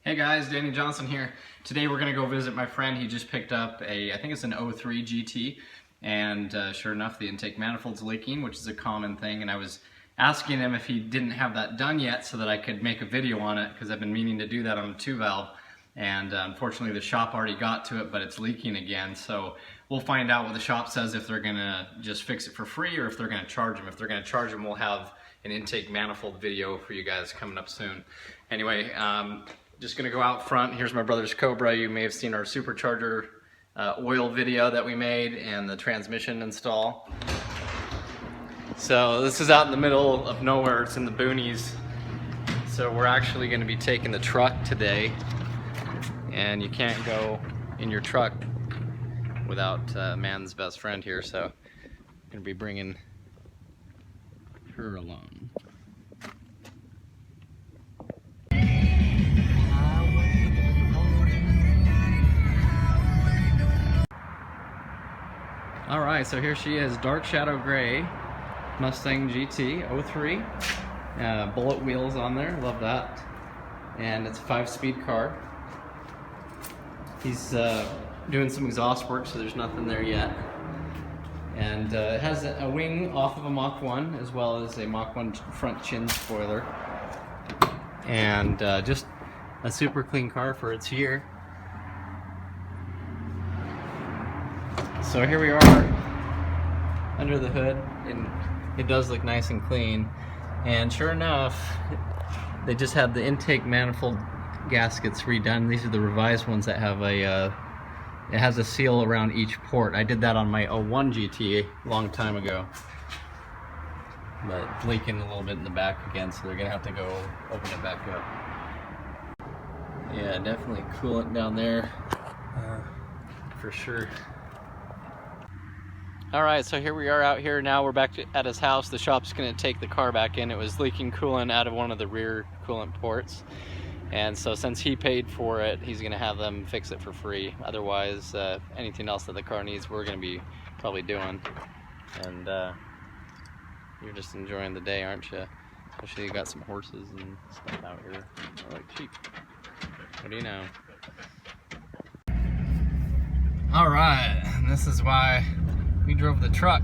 Hey guys, Danny Johnson here. Today we're going to go visit my friend. He just picked up I think it's an 03 GT, and sure enough the intake manifold's leaking, which is a common thing, and I was asking him if he didn't have that done yet so that I could make a video on it, because I've been meaning to do that on a 2-valve, and unfortunately the shop already got to it, but it's leaking again. So we'll find out what the shop says, if they're going to just fix it for free or if they're going to charge him. If they're going to charge him, we'll have an intake manifold video for you guys coming up soon. Anyway, just gonna go out front. Here's my brother's Cobra. You may have seen our supercharger oil video that we made and the transmission install. So this is out in the middle of nowhere. It's in the boonies. So we're actually gonna be taking the truck today, and you can't go in your truck without man's best friend here. So I'm gonna be bringing her along. Alright, so here she is, dark shadow gray Mustang GT 03. Bullet wheels on there, love that. And it's a 5-speed car. He's doing some exhaust work, so there's nothing there yet. And it has a wing off of a Mach 1, as well as a Mach 1 front chin spoiler. And just a super clean car for its year. So here we are under the hood, and it does look nice and clean. And sure enough, they just had the intake manifold gaskets redone. These are the revised ones that have it has a seal around each port. I did that on my 01 GT a long time ago, but it's leaking a little bit in the back again, so they're gonna have to go open it back up. Yeah, definitely coolant down there, for sure. Alright, so here we are out here now. We're back at his house. The shop's going to take the car back in. It was leaking coolant out of one of the rear coolant ports. And so since he paid for it, he's going to have them fix it for free. Otherwise, anything else that the car needs, we're going to be probably doing. And you're just enjoying the day, aren't you? Especially you got some horses and stuff out here. I like sheep. What do you know? Alright, and this is why we drove the truck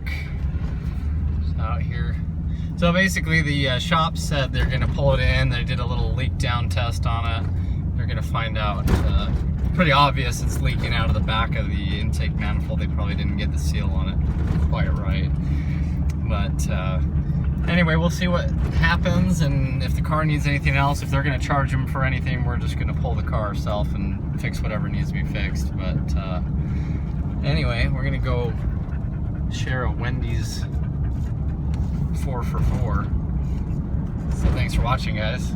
out here. So basically the shop said they're going to pull it in. They did a little leak down test on it. They're going to find out. Pretty obvious it's leaking out of the back of the intake manifold. They probably didn't get the seal on it quite right. But anyway, we'll see what happens, and if the car needs anything else, if they're going to charge them for anything, we're just going to pull the car ourselves and fix whatever needs to be fixed. But anyway, we're going to go share a Wendy's 4 for $4. So thanks for watching, guys.